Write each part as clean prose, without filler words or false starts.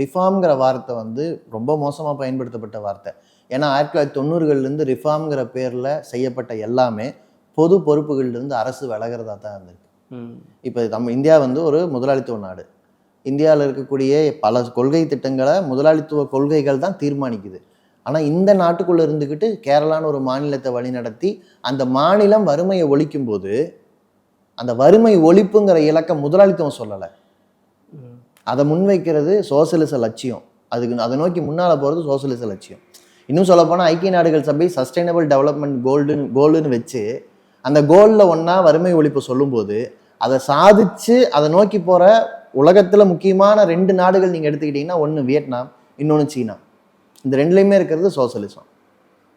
ரிஃபார்ம்ங்கிற வார்த்தை வந்து ரொம்ப மோசமாக பயன்படுத்தப்பட்ட வார்த்தை. ஏன்னா 1990கள்லேருந்து ரிஃபார்ம்ங்கிற பேரில் செய்யப்பட்ட எல்லாமே பொது பொறுப்புகள்லேருந்து அரசு விலகிறதா தான் இருந்திருக்கு. இப்போ நம்ம இந்தியா வந்து ஒரு முதலாளித்துவ நாடு. இந்தியாவில் இருக்கக்கூடிய பல கொள்கை திட்டங்களை முதலாளித்துவ கொள்கைகள் தான் தீர்மானிக்குது. ஆனால் இந்த நாட்டுக்குள்ளே இருந்துக்கிட்டு கேரளான்னு ஒரு மாநிலத்தை வழிநடத்தி அந்த மாநிலம் வறுமையை ஒழிக்கும் போது அந்த வறுமை ஒழிப்புங்கிற இலக்கம் முதலாளித்துவம் சொல்லலை, அதை முன்வைக்கிறது சோசியலிச லட்சியம். அதை நோக்கி முன்னால் போகிறது சோசியலிச லட்சியம். இன்னும் சொல்லப்போனால் ஐக்கிய நாடுகள் சபை சஸ்டைனபிள் டெவலப்மெண்ட் கோல்டுன்னு வச்சு அந்த கோலில் ஒன்றா வறுமை ஒழிப்பு சொல்லும்போது அதை சாதிச்சு அதை நோக்கி போகிற உலகத்தில் முக்கியமான 2 நாடுகள் நீங்கள் எடுத்துக்கிட்டிங்கன்னா, ஒன்று வியட்நாம், இன்னொன்று சீனா. இந்த 2லையுமே இருக்கிறது சோசியலிசம்.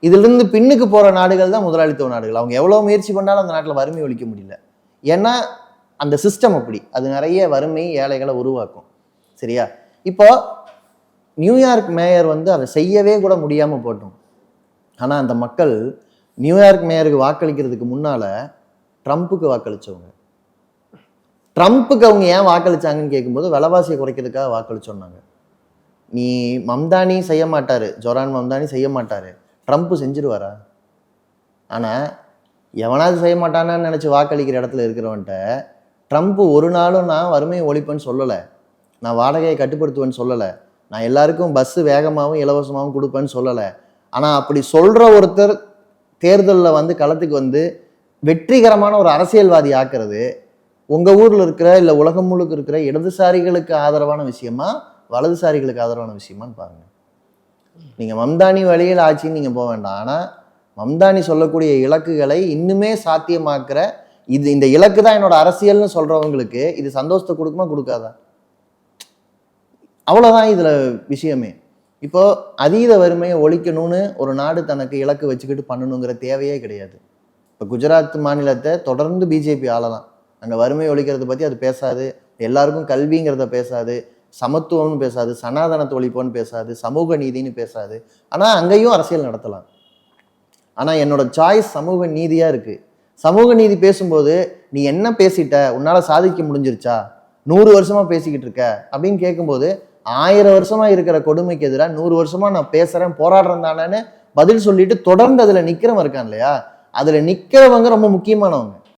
இதிலிருந்து பின்னுக்கு போகிற நாடுகள் தான் முதலாளித்துவ நாடுகள். அவங்க எவ்வளோ முயற்சி பண்ணாலும் அந்த நாட்டில் வறுமை ஒழிக்க முடியல. ஏன்னா அந்த சிஸ்டம் அப்படி, அது நிறைய வறுமை ஏழைகளை உருவாக்கும். சரியா? இப்போ நியூயார்க் மேயர் வந்து அதை செய்யவே கூட முடியாமல் போட்டோம். ஆனால் அந்த மக்கள் நியூயார்க் மேயருக்கு வாக்களிக்கிறதுக்கு முன்னால் ட்ரம்ப்புக்கு வாக்களித்தவங்க. ட்ரம்ப்புக்கு அவங்க ஏன் வாக்களிச்சாங்கன்னு கேட்கும்போது விலைவாசியை குறைக்கிறதுக்காக வாக்களிச்சோன்னாங்க. நீ மம்தானி செய்ய மாட்டார், ஜொரான் மம்தானி செய்ய மாட்டார், ட்ரம்ப்பு செஞ்சிருவாரா? ஆனால் எவனாவது செய்ய மாட்டானான்னு நினச்சி வாக்களிக்கிற இடத்துல இருக்கிறவன்ட்ட ட்ரம்ப்பு ஒரு நாளும் நான் வறுமையை ஒழிப்பேன்னு சொல்லலை, நான் வாடகையை கட்டுப்படுத்துவேன்னு சொல்லலை, நான் எல்லாருக்கும் பஸ்ஸு வேகமாகவும் இலவசமாகவும் கொடுப்பேன்னு சொல்லலை. ஆனால் அப்படி சொல்கிற ஒருத்தர் தேர்தலில் வந்து களத்துக்கு வந்து வெற்றிகரமான ஒரு அரசியல்வாதி ஆக்கிறது உங்கள் ஊரில் இருக்கிற இல்லை உலகம் முழுக்க இருக்கிற இடதுசாரிகளுக்கு ஆதரவான விஷயமா வலதுசாரிகளுக்கு ஆதரவான விஷயமான்னு பாருங்கள். நீங்கள் மம்தானி வழியில் ஆட்சின்னு நீங்கள் போக வேண்டாம். ஆனால் மம்தானி சொல்லக்கூடிய இலக்குகளை இன்னுமே சாத்தியமாக்குற இந்த இலக்கு தான் என்னோட அரசியல்னு சொல்கிறவங்களுக்கு இது சந்தோஷத்தை கொடுக்குமா கொடுக்காதா? அவ்வளோதான் இதில் விஷயமே. இப்போ அதீத வறுமையை ஒழிக்கணும்னு ஒரு நாடு தனக்கு இலக்கு வச்சுக்கிட்டு பண்ணணுங்கிற தேவையே கிடையாது. இப்போ குஜராத் மாநிலத்தை தொடர்ந்து பிஜேபி ஆளலாம். அங்கே வறுமை ஒழிக்கிறத பற்றி அது பேசாது, எல்லாருக்கும் கல்விங்கிறத பேசாது, சமத்துவம்னு பேசாது, சனாதனத்தை ஒழிப்போன்னு பேசாது, சமூக நீதினு பேசாது. ஆனால் அங்கேயும் அரசியல் நடத்தலாம். ஆனால் என்னோட சாய்ஸ் சமூக நீதியாக இருக்குது. சமூக நீதி பேசும்போது நீ என்ன பேசிட்ட, உன்னால் சாதிக்க முடிஞ்சிருச்சா, 100 வருஷமாக பேசிக்கிட்டு இருக்க அப்படின்னு கேட்கும்போது 1000 வருஷமாக இருக்கிற கொடுமைக்கு எதிராக 100 வருஷமாக நான் பேசுகிறேன் போராடுறேன் தானேன்னு பதில் சொல்லிட்டு தொடர்ந்து அதில் நிற்கிறவன் இருக்கான் இல்லையா, அதில் நிற்கிறவங்க ரொம்ப முக்கியமானவங்க.